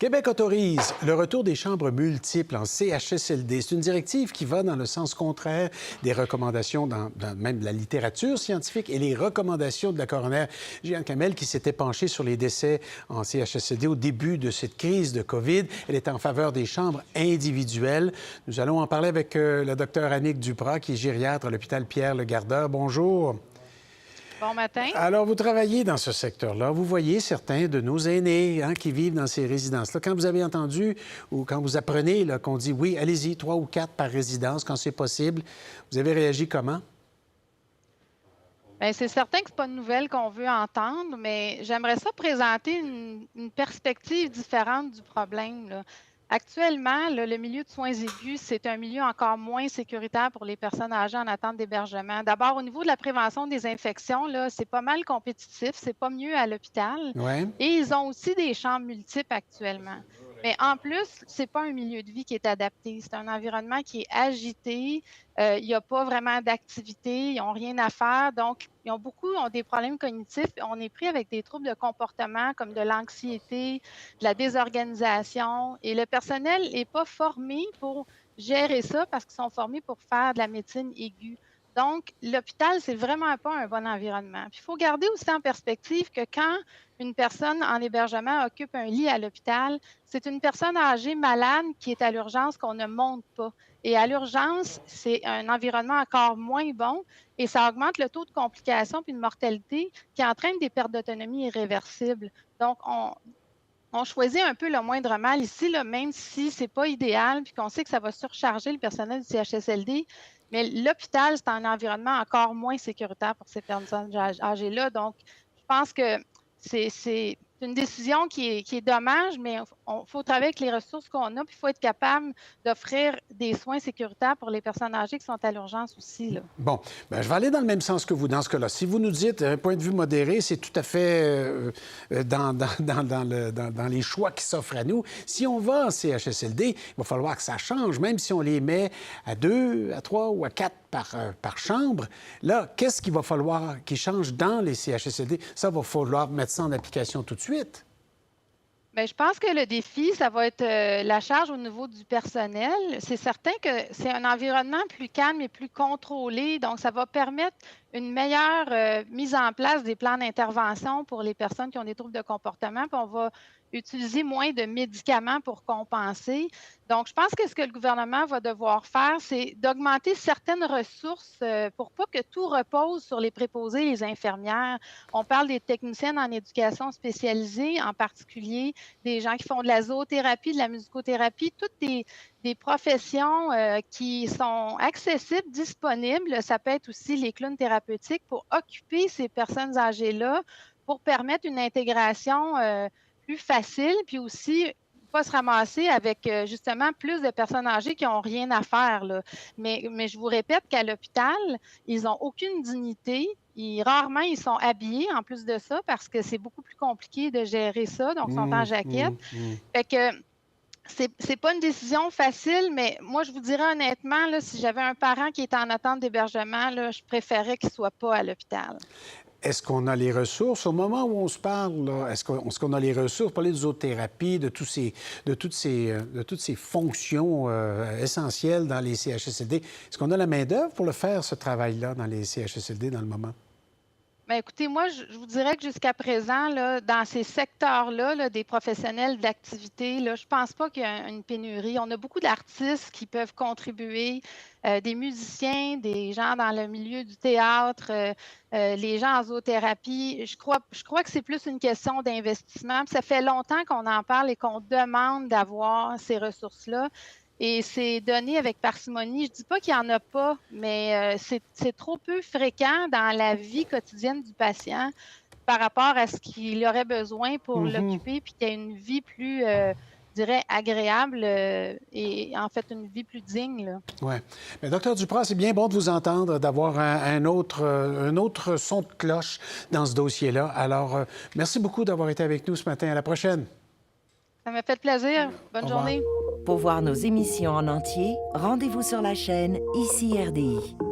Québec autorise le retour des chambres multiples en CHSLD. C'est une directive qui va dans le sens contraire des recommandations dans même de la littérature scientifique et les recommandations de la coroner Jeanne Kamel qui s'était penchée sur les décès en CHSLD au début de cette crise de COVID. Elle était en faveur des chambres individuelles. Nous allons en parler avec le docteur Annick Duprat, qui est gériatre à l'hôpital Pierre-Le-Gardeur. Bonjour. Bon matin. Alors, vous travaillez dans ce secteur-là. Vous voyez certains de nos aînés qui vivent dans ces résidences-là. Quand vous avez entendu ou quand vous apprenez qu'on dit oui, allez-y, 3 ou 4 par résidence quand c'est possible, vous avez réagi comment? Bien, c'est certain que ce n'est pas une nouvelle qu'on veut entendre, mais j'aimerais ça présenter une perspective différente du problème, là. Actuellement, là, le milieu de soins aigus, c'est un milieu encore moins sécuritaire pour les personnes âgées en attente d'hébergement. D'abord, au niveau de la prévention des infections, là, c'est pas mal compétitif, c'est pas mieux à l'hôpital. Oui. Et ils ont aussi des chambres multiples actuellement. Mais en plus, c'est pas un milieu de vie qui est adapté. C'est un environnement qui est agité. Il n'y a pas vraiment d'activité. Ils n'ont rien à faire. Donc, beaucoup ont des problèmes cognitifs. On est pris avec des troubles de comportement comme de l'anxiété, de la désorganisation. Et le personnel n'est pas formé pour gérer ça parce qu'ils sont formés pour faire de la médecine aiguë. Donc, l'hôpital, c'est vraiment pas un bon environnement. Puis, il faut garder aussi en perspective que quand une personne en hébergement occupe un lit à l'hôpital, c'est une personne âgée malade qui est à l'urgence qu'on ne monte pas. Et à l'urgence, c'est un environnement encore moins bon et ça augmente le taux de complications puis de mortalité qui entraîne des pertes d'autonomie irréversibles. Donc, on choisit un peu le moindre mal ici, là, même si ce n'est pas idéal puis qu'on sait que ça va surcharger le personnel du CHSLD. Mais l'hôpital, c'est un environnement encore moins sécuritaire pour ces personnes âgées-là. Donc, je pense que c'est une décision qui est dommage, mais il faut travailler avec les ressources qu'on a, puis il faut être capable d'offrir des soins sécuritaires pour les personnes âgées qui sont à l'urgence aussi, là. Bon, bien, je vais aller dans le même sens que vous dans ce cas-là. Si vous nous dites un point de vue modéré, c'est tout à fait dans les choix qui s'offrent à nous. Si on va en CHSLD, il va falloir que ça change, même si on les met à 2, à 3 ou à 4 par chambre. Là, qu'est-ce qu'il va falloir qu'il change dans les CHSLD? Ça va falloir mettre ça en application tout de suite. Bien, je pense que le défi, ça va être la charge au niveau du personnel. C'est certain que c'est un environnement plus calme et plus contrôlé, donc ça va permettre une meilleure mise en place des plans d'intervention pour les personnes qui ont des troubles de comportement, puis on va utiliser moins de médicaments pour compenser. Donc, je pense que ce que le gouvernement va devoir faire, c'est d'augmenter certaines ressources pour pas que tout repose sur les préposés et les infirmières. On parle des techniciennes en éducation spécialisée, en particulier des gens qui font de la zoothérapie, de la musicothérapie, toutes des professions qui sont accessibles, disponibles. Ça peut être aussi les clowns thérapeutiques pour occuper ces personnes âgées-là, pour permettre une intégration plus facile, puis aussi pas se ramasser avec justement plus de personnes âgées qui n'ont rien à faire, là. Mais je vous répète qu'à l'hôpital, ils n'ont aucune dignité. Rarement, ils sont habillés en plus de ça parce que c'est beaucoup plus compliqué de gérer ça. Donc, ils sont en jaquette. Fait que c'est pas une décision facile, mais moi, je vous dirais honnêtement, là, si j'avais un parent qui est en attente d'hébergement, là, je préférais qu'il ne soit pas à l'hôpital. Est-ce qu'on a les ressources? Au moment où on se parle, là, est-ce qu'on a les ressources pour parler de zoothérapie, de toutes ces fonctions essentielles dans les CHSLD? Est-ce qu'on a la main-d'œuvre pour le faire, ce travail-là, dans les CHSLD, dans le moment? Bien, écoutez, moi, je vous dirais que jusqu'à présent, là, dans ces secteurs-là, là, des professionnels d'activité, là, je ne pense pas qu'il y a une pénurie. On a beaucoup d'artistes qui peuvent contribuer, des musiciens, des gens dans le milieu du théâtre, les gens en zoothérapie. Je crois que c'est plus une question d'investissement. Puis ça fait longtemps qu'on en parle et qu'on demande d'avoir ces ressources-là. Et c'est donné avec parcimonie. Je ne dis pas qu'il n'y en a pas, mais c'est trop peu fréquent dans la vie quotidienne du patient par rapport à ce qu'il aurait besoin pour l'occuper, puis qu'il y ait une vie plus, je dirais, agréable et en fait une vie plus digne. Oui. Mais docteur Duprat, c'est bien bon de vous entendre, d'avoir un autre son de cloche dans ce dossier-là. Alors, merci beaucoup d'avoir été avec nous ce matin. À la prochaine. Ça m'a fait plaisir. Bonne journée. Pour voir nos émissions en entier, rendez-vous sur la chaîne ICI RDI.